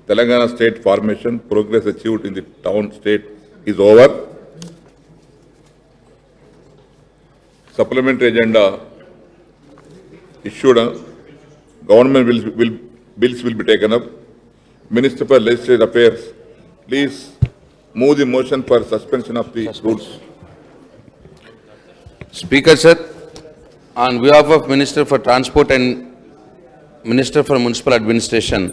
Telangana state formation, progress achieved in the town state is over. Supplementary agenda issued. Government bills will be taken up. Minister for Legislative Affairs, please move the motion for suspension of the rules. Speaker sir, on behalf of Minister for Transport and Minister for Municipal Administration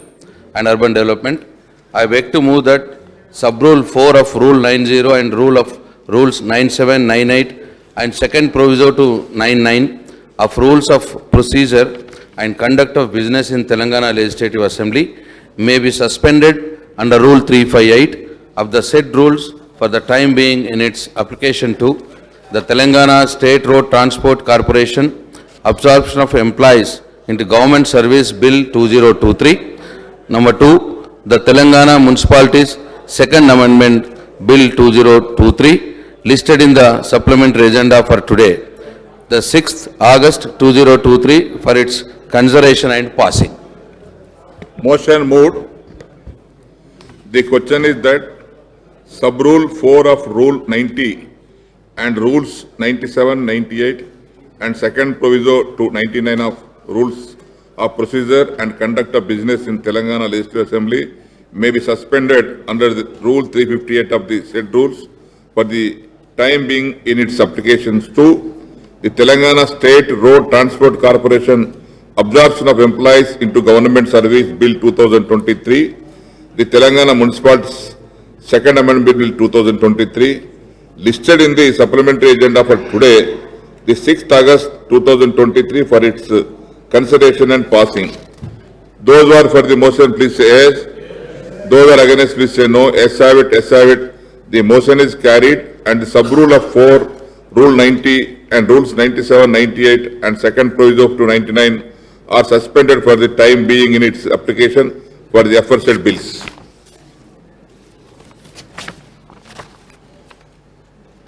and Urban Development, I beg to move that sub-rule 4 of Rule 90 and Rules 97, 98 and second proviso to 99 of Rules of Procedure and Conduct of Business in Telangana Legislative Assembly may be suspended under Rule 358 of the said rules for the time being in its application to the Telangana State Road Transport Corporation Absorption of Employees into Government Service Bill 2023. Number 2, the Telangana Municipalities Second Amendment Bill 2023 listed in the supplementary agenda for today, the 6th August 2023 for its consideration and passing. Motion moved. The question is that sub-rule 4 of Rule 90 and Rules 97, 98 and second proviso to 99 of Rules of Procedure and Conduct of Business in Telangana Legislative Assembly may be suspended under the Rule 358 of the said rules for the time being in its applications to the Telangana State Road Transport Corporation Absorption of Employees into Government Service Bill 2023, the Telangana Municipalities Second Amendment Bill 2023, listed in the supplementary agenda for today, the 6th August 2023 for its consideration and passing. Those who are for the motion, please say yes. Those who are against, please say no. Yes, have it, yes, have it. The motion is carried and the sub-rule of 4, Rule 90 and Rules 97, 98 and second proviso to 99 are suspended for the time being in its application for the aforesaid bills.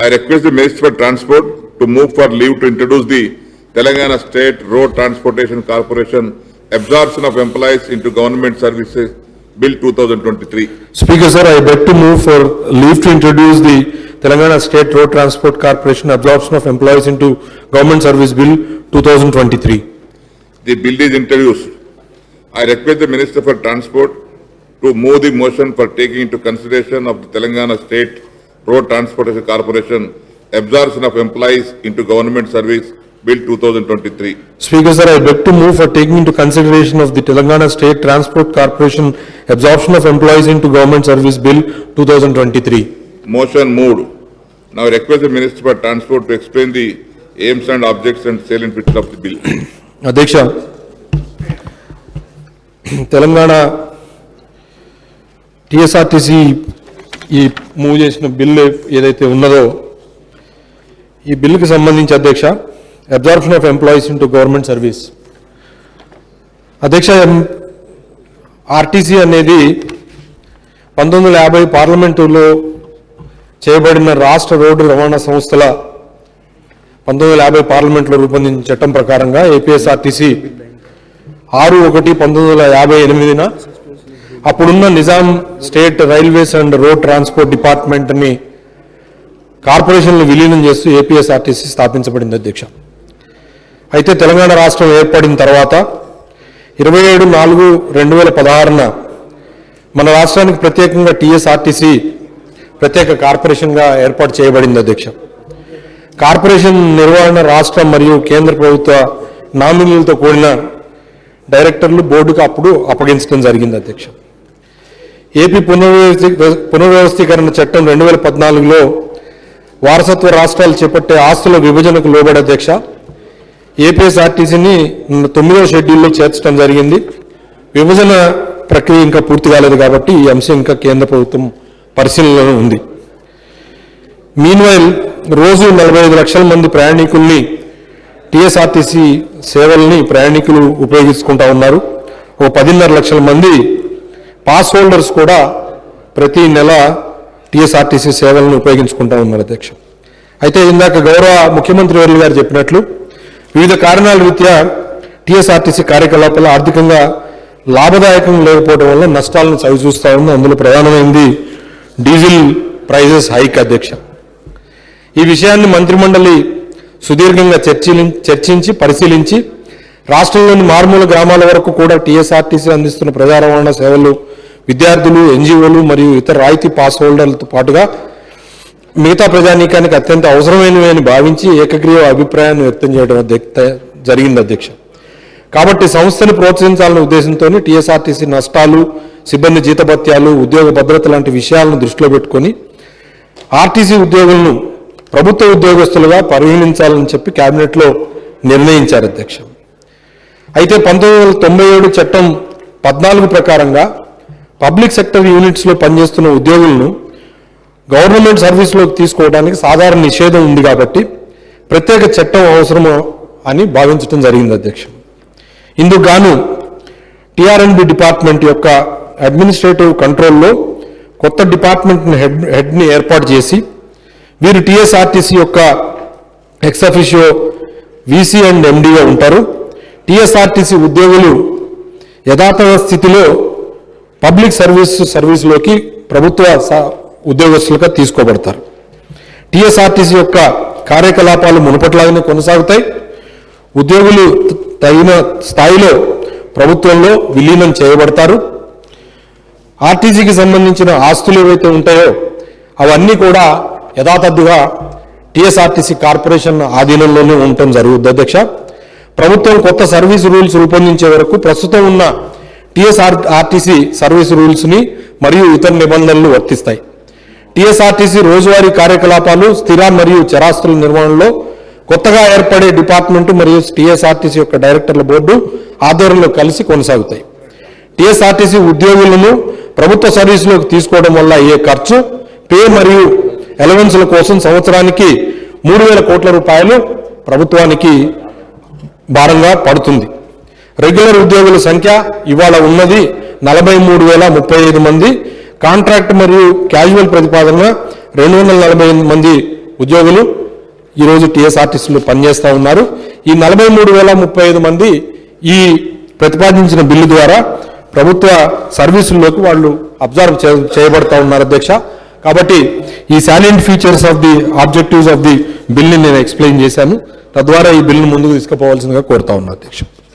I request the Minister for Transport to move for leave to introduce the Telangana State Road Transportation Corporation Absorption of Employees into Government Services Bill 2023. Speaker sir, I beg to move for leave to introduce the Telangana State Road Transport Corporation Absorption of Employees into Government Service Bill 2023. The bill is introduced. I request the Minister for Transport to move the motion for taking into consideration of the Telangana State Road Transportation Corporation Absorption of Employees into Government Service Bill 2023. Speaker sir, I beg to move for taking into consideration of the Telangana State Transport Corporation Absorption of Employees into Government Service Bill 2023. Motion moved. Now I request the Minister for Transport to explain the aims and objects and salient features of the bill. Adhyaksha, Telangana TSRTC ఈ move చేసిన bill ఏదైతే ఉన్నదో ఈ బిల్లుకి సంబంధించి అధ్యక్ష absorption of employees into government service అధ్యక్ష RTC అనేది 1950 పార్లమెంటులో చేయబడిన రాష్ట్ర రోడ్డు రవాణా సంస్థల 1950 పార్లమెంట్లో రూపొందించిన చట్టం ప్రకారంగా ఏపీఎస్ఆర్టీసీ 6/1/1958న అప్పుడున్న Nizam state railways and road transport డిపార్ట్మెంట్ని కార్పొరేషన్లు విలీనం చేస్తూ ఏపీఎస్ఆర్టీసీ స్థాపించబడింది అధ్యక్ష. అయితే తెలంగాణ రాష్ట్రం ఏర్పడిన తర్వాత 27/4/2016న మన రాష్ట్రానికి ప్రత్యేకంగా టీఎస్ఆర్టీసీ ప్రత్యేక కార్పొరేషన్గా ఏర్పాటు చేయబడింది అధ్యక్ష. కార్పొరేషన్ నిర్వహణ రాష్ట్ర మరియు కేంద్ర ప్రభుత్వ నామినీలతో కూడిన డైరెక్టర్లు బోర్డుకు అప్పుడు అప్పగించడం జరిగింది అధ్యక్ష. ఏపీ పునర్వ్యవస్థీకరణ చట్టం 2014లో వారసత్వ రాష్ట్రాలు చేపట్టే ఆస్తుల విభజనకు లోబడి అధ్యక్ష ఏపీఎస్ఆర్టీసీని 9వ షెడ్యూల్లో చేర్చడం జరిగింది. విభజన ప్రక్రియ ఇంకా పూర్తి కాలేదు కాబట్టి ఈ అంశం ఇంకా కేంద్ర ప్రభుత్వం పరిశీలనలో ఉంది. మీన్వైల్ రోజు 45 లక్షల మంది ప్రయాణికుల్ని టీఎస్ఆర్టీసీ సేవల్ని ప్రయాణికులు ఉపయోగించుకుంటా ఉన్నారు. ఓ 10.5 లక్షల మంది పాస్ హోల్డర్స్ కూడా ప్రతి నెల టీఎస్ఆర్టీసీ సేవలను ఉపయోగించుకుంటా ఉన్నారు అధ్యక్ష. అయితే ఇందాక గౌరవ ముఖ్యమంత్రి వర్యులు గారు చెప్పినట్లు వివిధ కారణాల రీత్యా టీఎస్ఆర్టీసీ కార్యకలాపాలు ఆర్థికంగా లాభదాయకం లేకపోవడం వల్ల నష్టాలను చవిచూస్తూ ఉంది. అందులో ప్రధానమైనది డీజిల్ ప్రైజెస్ హైక్ అధ్యక్ష. ఈ విషయాన్ని మంత్రిమండలి సుదీర్ఘంగా చర్చించి పరిశీలించి రాష్ట్రంలోని మారుమూల గ్రామాల వరకు కూడా టీఎస్ఆర్టీసీ అందిస్తున్న ప్రజా రవాణా సేవలు విద్యార్థులు, ఎన్జిఓలు మరియు ఇతర రాయితీ పాస్ హోల్డర్లతో పాటుగా మిగతా ప్రజానీకానికి అత్యంత అవసరమైనవి అని భావించి ఏకగ్రీవ అభిప్రాయాన్ని వ్యక్తం చేయడం జరిగింది అధ్యక్ష. కాబట్టి సంస్థను ప్రోత్సహించాలనే ఉద్దేశంతో టీఎస్ఆర్టీసీ నష్టాలు, సిబ్బంది జీతభత్యాలు, ఉద్యోగ భద్రత లాంటి విషయాలను దృష్టిలో పెట్టుకొని ఆర్టీసీ ఉద్యోగులను ప్రభుత్వ ఉద్యోగస్తులుగా పరిగణించాలని చెప్పి కేబినెట్లో నిర్ణయించారు అధ్యక్ష. అయితే 1997 చట్టం 14 ప్రకారంగా పబ్లిక్ సెక్టర్ యూనిట్స్లో పనిచేస్తున్న ఉద్యోగులను గవర్నమెంట్ సర్వీస్లోకి తీసుకోవడానికి సాధారణ నిషేధం ఉంది కాబట్టి ప్రత్యేక చట్టం అవసరము అని భావించడం జరిగింది అధ్యక్ష. ఇందుకు గాను టిఆర్ఎండ్బి డిపార్ట్మెంట్ యొక్క అడ్మినిస్ట్రేటివ్ కంట్రోల్లో కొత్త డిపార్ట్మెంట్ హెడ్ని ఏర్పాటు చేసి వీరు టీఎస్ఆర్టీసీ యొక్క ఎక్స్ అఫిషియో వీసీ అండ్ ఎండీగా ఉంటారు. టీఎస్ఆర్టీసీ ఉద్యోగులు యథాతథ స్థితిలో పబ్లిక్ సర్వీస్లోకి ప్రభుత్వ ఉద్యోగస్తులుగా తీసుకోబడతారు. టీఎస్ఆర్టీసీ యొక్క కార్యకలాపాలు మునుపట్లాగానే కొనసాగుతాయి. ఉద్యోగులు తగిన స్థాయిలో ప్రభుత్వంలో విలీనం చేయబడతారు. ఆర్టీసీకి సంబంధించిన ఆస్తులు ఏవైతే ఉంటాయో అవన్నీ కూడా యథాతథంగా టీఎస్ఆర్టీసీ కార్పొరేషన్ ఆధీనంలోనే ఉండటం జరుగుతుంది అధ్యక్ష. ప్రభుత్వం కొత్త సర్వీస్ రూల్స్ రూపొందించే వరకు ప్రస్తుతం ఉన్న టీఎస్ఆర్టీసీ సర్వీస్ రూల్స్ని మరియు ఇతర నిబంధనలు వర్తిస్తాయి. టీఎస్ఆర్టీసీ రోజువారీ కార్యకలాపాలు, స్థిర మరియు చరాస్తుల నిర్వహణలో కొత్తగా ఏర్పడే డిపార్ట్మెంటు మరియు టీఎస్ఆర్టీసీ యొక్క డైరెక్టర్ల బోర్డు ఆధ్వర్యంలో కలిసి కొనసాగుతాయి. టీఎస్ఆర్టీసీ ఉద్యోగులను ప్రభుత్వ సర్వీసులోకి తీసుకోవడం వల్ల అయ్యే ఖర్చు, పే మరియు అలవెన్స్ల కోసం సంవత్సరానికి 3,000 కోట్ల రూపాయలు ప్రభుత్వానికి భారంగా పడుతుంది. రెగ్యులర్ ఉద్యోగుల సంఖ్య ఇవాళ ఉన్నది 43,035 మంది. కాంట్రాక్ట్ మరియు క్యాజువల్ ప్రతిపాదనగా 240 మంది ఉద్యోగులు ఈరోజు టీఎస్ఆర్టీసీలో పనిచేస్తూ ఉన్నారు. ఈ 43,035 మంది ఈ ప్రతిపాదించిన బిల్లు ద్వారా ప్రభుత్వ సర్వీసుల్లోకి వాళ్ళు అబ్జర్వ్ చేయబడతా ఉన్నారు అధ్యక్ష. కాబట్టి ఈ salient features of the objectives of the బిల్ని నేను ఎక్స్ప్లెయిన్ చేశాను. తద్వారా ఈ బిల్లును ముందుకు తీసుకుపోవాల్సిందిగా కోరుతా ఉన్నా అధ్యక్ష.